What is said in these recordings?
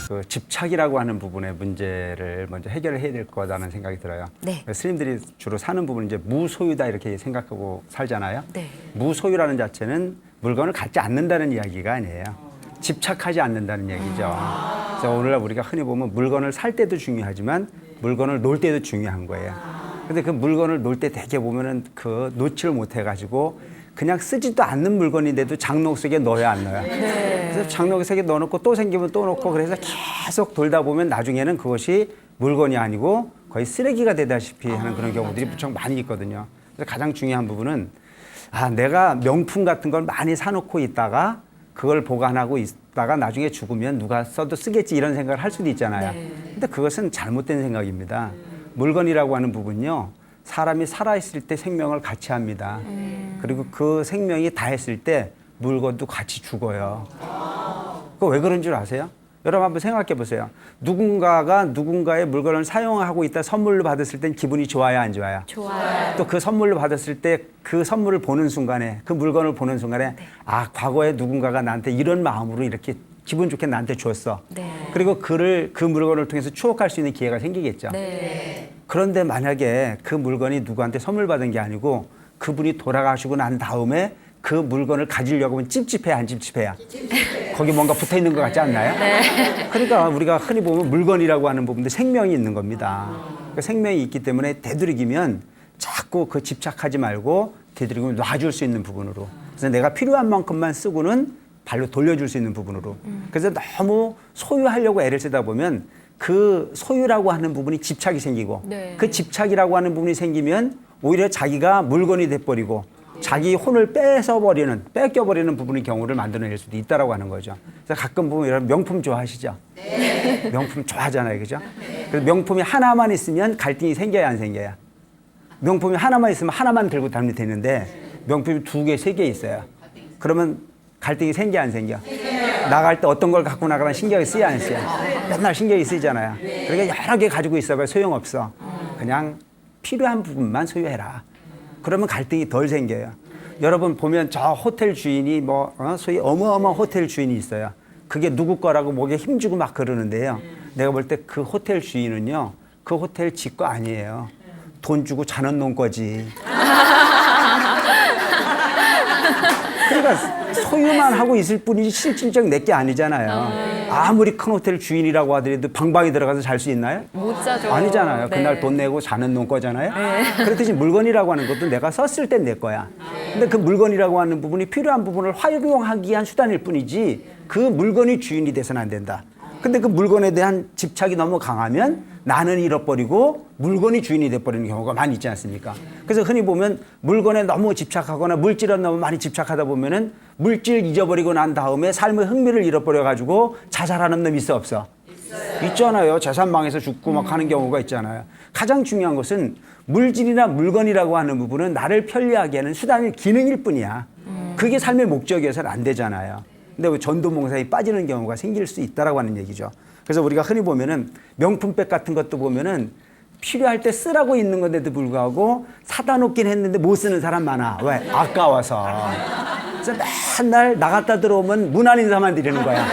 그 집착이라고 하는 부분의 문제를 먼저 해결을 해야 될 거다라는 생각이 들어요. 네. 스님들이 주로 사는 부분은 이제 무소유다 이렇게 생각하고 살잖아요. 네. 무소유라는 자체는 물건을 갖지 않는다는 이야기가 아니에요. 집착하지 않는다는 얘기죠. 그래서 오늘날 우리가 흔히 보면 물건을 살 때도 중요하지만 물건을 놓을 때도 중요한 거예요. 근데 그 물건을 놓을 때 되게 보면은 그 놓지를 못해가지고 그냥 쓰지도 않는 물건인데도 장롱 속에 넣어야 안 넣어요. 네. 그래서 장롱 속에 넣어놓고 또 생기면 또 넣고 그래서 계속 돌다 보면 나중에는 그것이 물건이 아니고 거의 쓰레기가 되다시피 하는 그런 경우들이 무척 많이 있거든요. 그래서 가장 중요한 부분은 내가 명품 같은 걸 많이 사놓고 있다가 그걸 보관하고 있다가 나중에 죽으면 누가 써도 쓰겠지 이런 생각을 할 수도 있잖아요. 근데 그것은 잘못된 생각입니다. 물건이라고 하는 부분요. 사람이 살아있을 때 생명을 같이 합니다. 그리고 그 생명이 다했을 때 물건도 같이 죽어요. 그거 왜 그런 줄 아세요? 여러분 한번 생각해 보세요. 누군가가 누군가의 물건을 사용하고 있다 선물로 받았을 땐 기분이 좋아요, 안 좋아요? 좋아요. 또 그 선물로 받았을 때 그 선물을 보는 순간에 그 물건을 보는 순간에 과거에 누군가가 나한테 이런 마음으로 이렇게 기분 좋게 나한테 줬어. 네. 그리고 그 물건을 통해서 추억할 수 있는 기회가 생기겠죠. 네. 그런데 만약에 그 물건이 누구한테 선물 받은 게 아니고 그분이 돌아가시고 난 다음에 그 물건을 가지려고 하면 찝찝해야 안 찝찝해야? 거기 뭔가 붙어 있는 것 같지 않나요? 네. 그러니까 우리가 흔히 보면 물건이라고 하는 부분도 생명이 있는 겁니다. 그러니까 생명이 있기 때문에 되도록이면 자꾸 그 집착하지 말고 되도록이면 놔줄 수 있는 부분으로. 그래서 내가 필요한 만큼만 쓰고는 발로 돌려줄 수 있는 부분으로. 그래서 너무 소유하려고 애를 쓰다 보면 그 소유라고 하는 부분이 집착이 생기고 네. 그 집착이라고 하는 부분이 생기면 오히려 자기가 물건이 돼버리고 자기 혼을 뺏겨버리는 부분의 경우를 만들어낼 수도 있다라고 하는 거죠. 그래서 가끔 보면 여러분 명품 좋아하시죠? 네. 명품 좋아하잖아요, 그죠? 그래서 명품이 하나만 있으면 갈등이 생겨야 안 생겨요? 명품이 하나만 있으면 하나만 들고 다니면 되는데 명품이 2개, 3개 있어요. 그러면 갈등이 생겨 안 생겨? 나갈 때 어떤 걸 갖고 나가면 신경이 쓰여 안 쓰여? 맨날 신경이 쓰이잖아요. 그러니까 여러 개 가지고 있어봐야 소용없어. 그냥 필요한 부분만 소유해라. 그러면 갈등이 덜 생겨요. 여러분 보면 저 호텔 주인이 소위 어마어마한 호텔 주인이 있어요. 그게 누구 거라고 목에 힘주고 막 그러는데요. 내가 볼 때 그 호텔 주인은요. 그 호텔 지 거 아니에요. 돈 주고 자는 놈 거지. 그러니까 소유만 하고 있을 뿐이지 실질적 내 게 아니잖아요. 아무리 큰 호텔 주인이라고 하더라도 방방에 들어가서 잘 수 있나요? 못 자죠. 아니잖아요. 네. 그날 돈 내고 자는 놈 거잖아요. 그렇듯이 물건이라고 하는 것도 내가 썼을 땐 내 거야. 근데 그 물건이라고 하는 부분이 필요한 부분을 활용하기 위한 수단일 뿐이지 그 물건이 주인이 돼서는 안 된다. 근데 그 물건에 대한 집착이 너무 강하면 나는 잃어버리고 물건이 주인이 돼버리는 경우가 많이 있지 않습니까? 그래서 흔히 보면 물건에 너무 집착하거나 물질에 너무 많이 집착하다 보면은 물질 잊어버리고 난 다음에 삶의 흥미를 잃어버려가지고 자살하는 놈 있어 없어? 있잖아요. 재산 망해서 죽고 막 하는 경우가 있잖아요. 가장 중요한 것은 물질이나 물건이라고 하는 부분은 나를 편리하게 하는 수단일 기능일 뿐이야. 그게 삶의 목적이어서는 안 되잖아요. 근데 왜 전도몽사에 빠지는 경우가 생길 수 있다라고 하는 얘기죠. 그래서 우리가 흔히 보면은 명품백 같은 것도 보면은 필요할 때 쓰라고 있는 건데도 불구하고 사다 놓긴 했는데 못 쓰는 사람 많아. 왜? 아까워서. 그래서 맨날 나갔다 들어오면 무난 인사만 드리는 거야.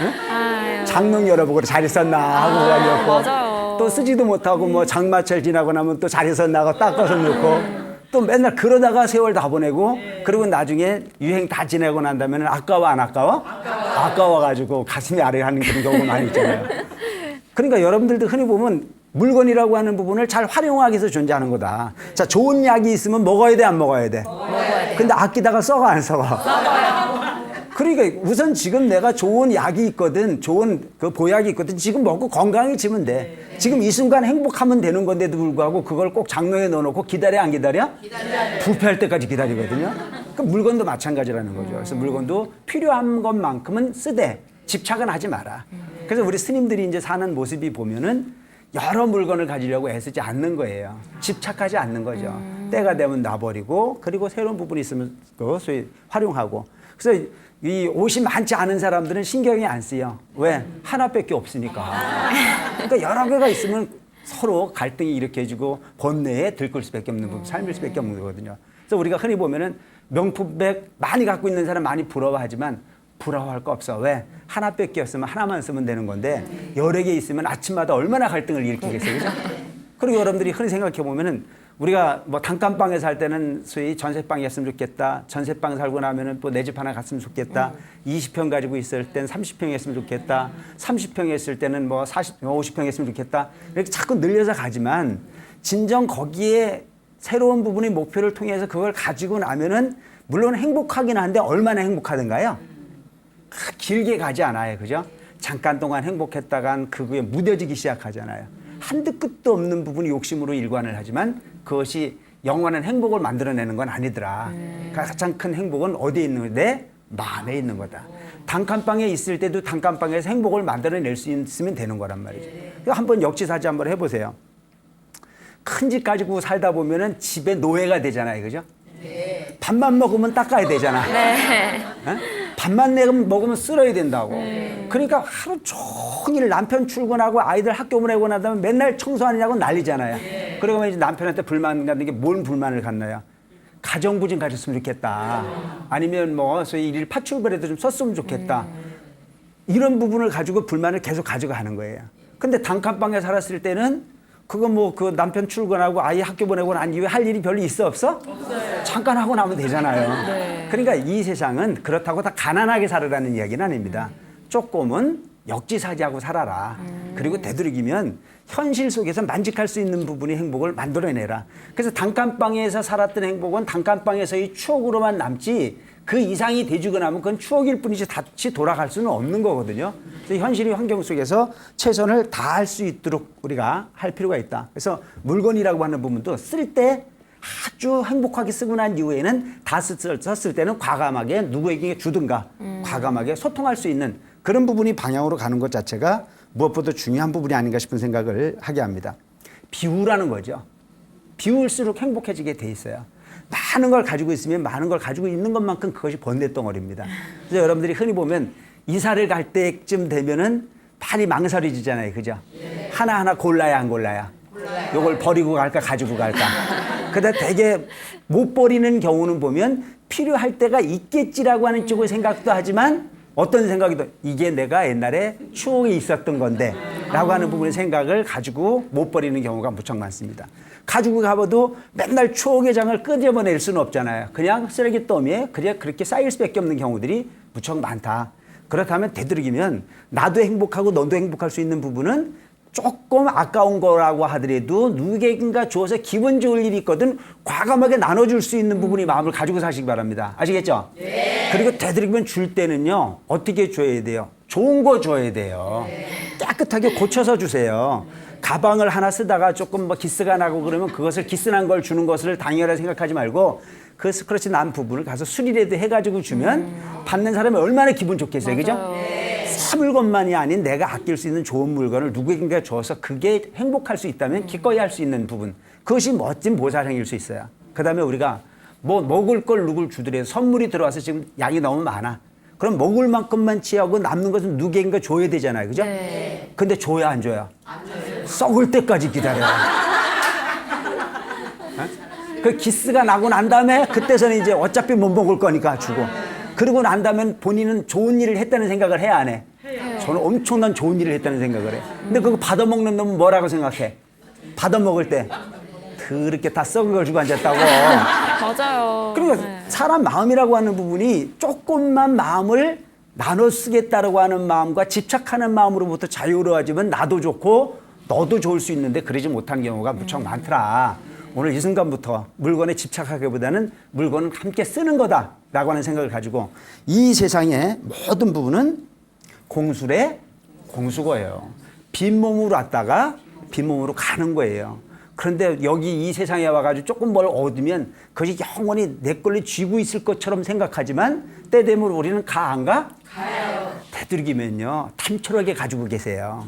응? 장롱 열어보고 잘 있었나 하고 가지고 맞아요. 또 쓰지도 못하고 뭐 장마철 지나고 나면 또 잘 있었나 하고 닦아서 넣고 또 맨날 그러다가 세월 다 보내고 그리고 나중에 유행 다 지내고 난 다음에는 아까워 안 아까워? 아까워가지고 가슴이 아래하는 그런 경우가 많이 있잖아요. 그러니까 여러분들도 흔히 보면 물건이라고 하는 부분을 잘 활용하기 위해서 존재하는 거다. 자, 좋은 약이 있으면 먹어야 돼, 안 먹어야 돼? 먹어야 돼. 근데 아끼다가 썩어, 안 썩어? 그러니까 우선 지금 내가 좋은 약이 있거든, 좋은 그 보약이 있거든, 지금 먹고 건강해지면 돼. 지금 이 순간 행복하면 되는 건데도 불구하고 그걸 꼭 장롱에 넣어놓고 기다려, 안 기다려? 기다려요. 부패할 때까지 기다리거든요. 그 물건도 마찬가지라는 거죠. 그래서 물건도 필요한 것만큼은 쓰되 집착은 하지 마라. 그래서 우리 스님들이 이제 사는 모습이 보면은 여러 물건을 가지려고 애쓰지 않는 거예요. 집착하지 않는 거죠. 때가 되면 놔버리고 그리고 새로운 부분이 있으면 소위 활용하고. 그래서 이 옷이 많지 않은 사람들은 신경이 안 쓰여. 왜? 하나밖에 없으니까. 그러니까 여러 개가 있으면 서로 갈등이 일으켜지고 번뇌에 들끓을 수밖에 없는 부분, 삶일 수밖에 없는 거거든요. 그래서 우리가 흔히 보면은 명품백 많이 갖고 있는 사람 많이 부러워하지만 부러워할 거 없어. 왜? 하나밖에 없으면 하나만 쓰면 되는 건데 여러 개 있으면 아침마다 얼마나 갈등을 일으키겠어요. 그죠? 그리고 여러분들이 흔히 생각해 보면은 우리가 뭐 단칸방에 살 때는 소위 전세방이었으면 좋겠다. 전세방 살고 나면은 또 내 집 하나 갔으면 좋겠다. 20평 가지고 있을 땐 30평 했으면 좋겠다. 30평 했을 때는 뭐 50평 했으면 좋겠다. 이렇게 자꾸 늘려서 가지만 진정 거기에 새로운 부분의 목표를 통해서 그걸 가지고 나면은 물론 행복하긴 한데 얼마나 행복하던가요? 길게 가지 않아요. 그죠? 잠깐 동안 행복했다간 그게 무뎌지기 시작하잖아요. 한도 끝도 없는 부분이 욕심으로 일관을 하지만 그것이 영원한 행복을 만들어내는 건 아니더라. 가장 큰 행복은 어디에 있는 내 마음에 있는 거다. 단칸방에 있을 때도 단칸방에서 행복을 만들어낼 수 있으면 되는 거란 말이죠. 한번 역지사지 한번 해보세요. 큰 집 가지고 살다 보면은 집에 노예가 되잖아요. 그죠? 밥만 먹으면 닦아야 되잖아. 밥만 먹으면 쓸어야 된다고. 그러니까 하루 종일 남편 출근하고 아이들 학교 보내고 나다면 맨날 청소하느냐고 난리잖아요. 그러면 이제 남편한테 불만 갖는 게 뭔 불만을 갖나요? 가정부 좀 가졌으면 좋겠다. 아니면 뭐 소위 일일 파출부라도 좀 썼으면 좋겠다. 이런 부분을 가지고 불만을 계속 가져가는 거예요. 근데 단칸방에 살았을 때는 그거 뭐 그 남편 출근하고 아이 학교 보내고 난 이후에 할 일이 별로 있어 없어? 없어요. 잠깐 하고 나면 되잖아요. 그러니까 이 세상은 그렇다고 다 가난하게 살으라는 이야기는 아닙니다. 조금은 역지사지하고 살아라. 그리고 되도록이면 현실 속에서 만족할 수 있는 부분의 행복을 만들어내라. 그래서 단칸방에서 살았던 행복은 단칸방에서의 추억으로만 남지 그 이상이 돼주고 나면 그건 추억일 뿐이지 다시 돌아갈 수는 없는 거거든요. 그래서 현실의 환경 속에서 최선을 다할 수 있도록 우리가 할 필요가 있다. 그래서 물건이라고 하는 부분도 쓸 때 아주 행복하게 쓰고 난 이후에는 다 썼을 때는 과감하게 누구에게 주든가 과감하게 소통할 수 있는 그런 부분이 방향으로 가는 것 자체가 무엇보다 중요한 부분이 아닌가 싶은 생각을 하게 합니다. 비우라는 거죠. 비울수록 행복해지게 돼 있어요. 많은 걸 가지고 있으면 많은 걸 가지고 있는 것만큼 그것이 번뇌덩어리입니다. 그래서 여러분들이 흔히 보면 이사를 갈 때쯤 되면은 많이 망설여지잖아요. 그죠? 하나하나 골라야 안 골라야? 요걸 버리고 갈까 가지고 갈까? 근데 되게 못 버리는 경우는 보면 필요할 때가 있겠지라고 하는 쪽의 생각도 하지만 어떤 생각이 더 이게 내가 옛날에 추억이 있었던 건데 라고 하는 부분의 생각을 가지고 못 버리는 경우가 무척 많습니다. 가지고 가봐도 맨날 추억의 장을 끄집어낼 수는 없잖아요. 그냥 쓰레기 더미에 그냥 그렇게 쌓일 수밖에 없는 경우들이 무척 많다. 그렇다면 되도록이면 나도 행복하고 너도 행복할 수 있는 부분은 조금 아까운 거라고 하더라도 누구에겐가 줘서 기분 좋을 일이 있거든 과감하게 나눠줄 수 있는 부분이 마음을 가지고 사시기 바랍니다. 아시겠죠? 네. 그리고 되도록이면 줄 때는요 어떻게 줘야 돼요? 좋은 거 줘야 돼요. 깨끗하게 고쳐서 주세요. 가방을 하나 쓰다가 조금 뭐 기스가 나고 그러면 그것을 기스난 걸 주는 것을 당연하게 생각하지 말고 그 스크래치 난 부분을 가서 수리라도 해가지고 주면 받는 사람이 얼마나 기분 좋겠어요. 그죠? 새 물건만이 아닌 내가 아낄 수 있는 좋은 물건을 누구에게 줘서 그게 행복할 수 있다면 기꺼이 할 수 있는 부분. 그것이 멋진 보살행일 수 있어요. 그 다음에 우리가 뭐 먹을 걸 누굴 주더라도 선물이 들어와서 지금 양이 너무 많아. 그럼 먹을 만큼만 취하고 남는 것은 누구에게 줘야 되잖아요. 그죠? 네. 근데 줘야 안 줘요? 안 줘요. 썩을 때까지 기다려요. 그 기스가 나고 난 다음에 그때서는 이제 어차피 못 먹을 거니까 주고. 그러고 난 다음에 본인은 좋은 일을 했다는 생각을 해야 안 해? 저는 엄청난 좋은 일을 했다는 생각을 해. 근데 그거 받아먹는 놈은 뭐라고 생각해? 받아먹을 때 그렇게 다 썩은 걸 주고 앉았다고. 맞아요. 그러니까 사람 마음이라고 하는 부분이 조금만 마음을 나눠 쓰겠다라고 하는 마음과 집착하는 마음으로부터 자유로워지면 나도 좋고 너도 좋을 수 있는데 그러지 못한 경우가 무척 많더라. 오늘 이 순간부터 물건에 집착하기보다는 물건은 함께 쓰는 거다라고 하는 생각을 가지고 이 세상의 모든 부분은 공술의 공수거예요. 빈몸으로 왔다가 빈몸으로 가는 거예요. 그런데 여기 이 세상에 와가지고 조금 뭘 얻으면 그것이 영원히 내 걸로 쥐고 있을 것처럼 생각하지만 때 되면 우리는 가 안 가? 가요. 되도록이면요 탐철하게 가지고 계세요.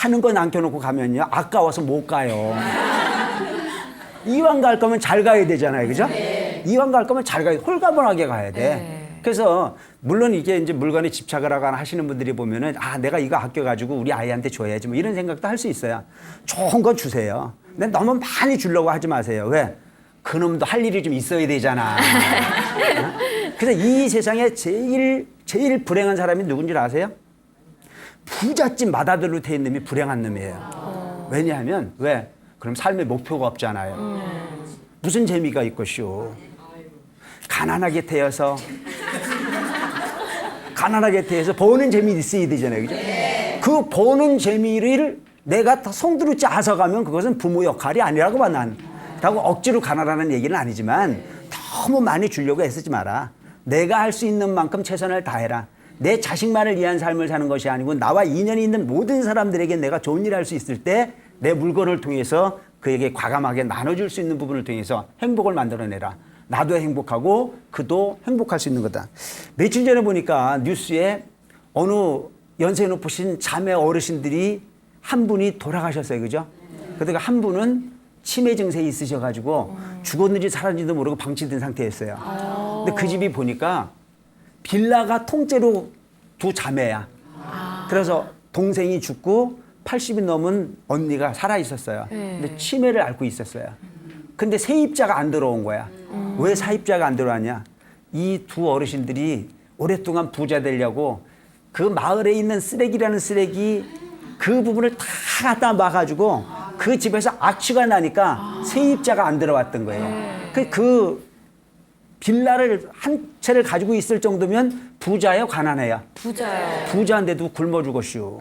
많은 거 남겨놓고 가면요 아까워서 못 가요. 이왕 갈 거면 잘 가야 되잖아요. 그죠? 네. 이왕 갈 거면 잘 가야 돼. 홀가분하게 가야 돼. 네. 그래서 물론 이게 이제 물건에 집착을 하거나 하시는 분들이 보면은 아 내가 이거 아껴가지고 우리 아이한테 줘야지 뭐 이런 생각도 할 수 있어요. 좋은 거 주세요. 근데 너무 많이 주려고 하지 마세요. 왜? 그놈도 할 일이 좀 있어야 되잖아. 그래서 이 세상에 제일 불행한 사람이 누군지 아세요? 부잣집 맏아들로 돼 있는 놈이 불행한 놈이에요. 왜냐하면 왜? 그럼 삶의 목표가 없잖아요. 무슨 재미가 있겠쇼? 가난하게 태어서 버는 재미 있어야 되잖아요, 그죠? 그 버는 재미를 내가 다 송두루 짜서 가면 그것은 부모 역할이 아니라고 봐, 난. 그렇다고 억지로 가난하는 얘기는 아니지만 너무 많이 주려고 애쓰지 마라. 내가 할 수 있는 만큼 최선을 다해라. 내 자식만을 위한 삶을 사는 것이 아니고 나와 인연이 있는 모든 사람들에게 내가 좋은 일을 할 수 있을 때 내 물건을 통해서 그에게 과감하게 나눠줄 수 있는 부분을 통해서 행복을 만들어내라. 나도 행복하고 그도 행복할 수 있는 거다. 며칠 전에 보니까 뉴스에 어느 연세 높으신 자매 어르신들이 한 분이 돌아가셨어요. 그죠? 그러다가 한 분은 치매 증세에 있으셔가지고 죽었는지 살았는지도 모르고 방치된 상태였어요. 근데 그 집이 보니까 빌라가 통째로 두 자매야. 그래서 동생이 죽고 80이 넘은 언니가 살아 있었어요. 근데 치매를 앓고 있었어요. 근데 세입자가 안 들어온 거야. 왜 세입자가 안 들어왔냐? 이 두 어르신들이 오랫동안 부자 되려고 그 마을에 있는 쓰레기라는 쓰레기 그 부분을 다 갖다 놔가지고 그 집에서 악취가 나니까 세입자가 안 들어왔던 거예요. 그 빌라를 한 채를 가지고 있을 정도면 부자예요, 가난해요? 부자요. 부자인데도 굶어 죽었슈.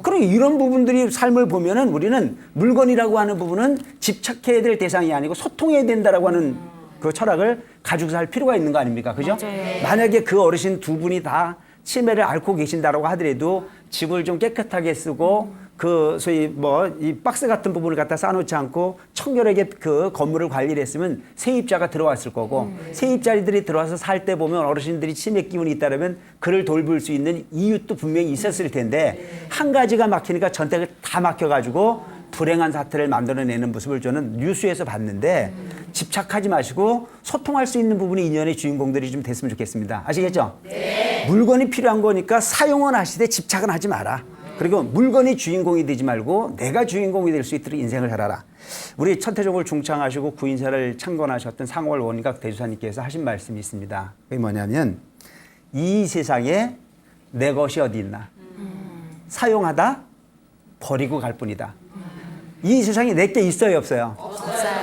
그럼 이런 부분들이 삶을 보면은 우리는 물건이라고 하는 부분은 집착해야 될 대상이 아니고 소통해야 된다라고 하는 그 철학을 가지고 살 필요가 있는 거 아닙니까? 그죠? 맞아요. 만약에 그 어르신 두 분이 다 치매를 앓고 계신다라고 하더라도 집을 좀 깨끗하게 쓰고 그 소위 뭐 이 박스 같은 부분을 갖다 쌓아놓지 않고 청결하게 그 건물을 관리를 했으면 세입자가 들어왔을 거고 세입자들이 들어와서 살 때 보면 어르신들이 치매 기운이 있다면 그를 돌볼 수 있는 이유도 분명히 있었을 텐데 한 가지가 막히니까 전택을 다 막혀가지고 불행한 사태를 만들어내는 모습을 저는 뉴스에서 봤는데 집착하지 마시고 소통할 수 있는 부분이 인연의 주인공들이 좀 됐으면 좋겠습니다. 아시겠죠? 네. 물건이 필요한 거니까 사용은 하시되 집착은 하지 마라. 그리고 물건이 주인공이 되지 말고 내가 주인공이 될 수 있도록 인생을 살아라. 우리 천태종을 중창하시고 구인사를 창건하셨던 상월 원각 대주사님께서 하신 말씀이 있습니다. 그게 뭐냐면 이 세상에 내 것이 어디 있나. 사용하다 버리고 갈 뿐이다. 이 세상에 내 게 있어요, 없어요?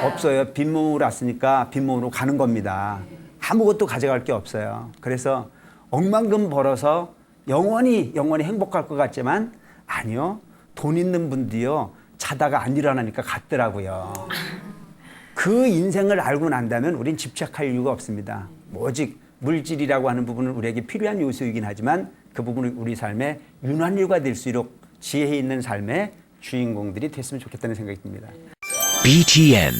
없어요. 빈몸으로 왔으니까 빈몸으로 가는 겁니다. 아무것도 가져갈 게 없어요. 그래서 억만금 벌어서 영원히 행복할 것 같지만 아니요. 돈 있는 분도요. 자다가 안 일어나니까 갔더라고요. 그 인생을 알고 난다면 우린 집착할 이유가 없습니다. 오직 물질이라고 하는 부분은 우리에게 필요한 요소이긴 하지만 그 부분은 우리 삶의 윤활유가 될 수 있도록 지혜 있는 삶의 주인공들이 됐으면 좋겠다는 생각이 듭니다. BTN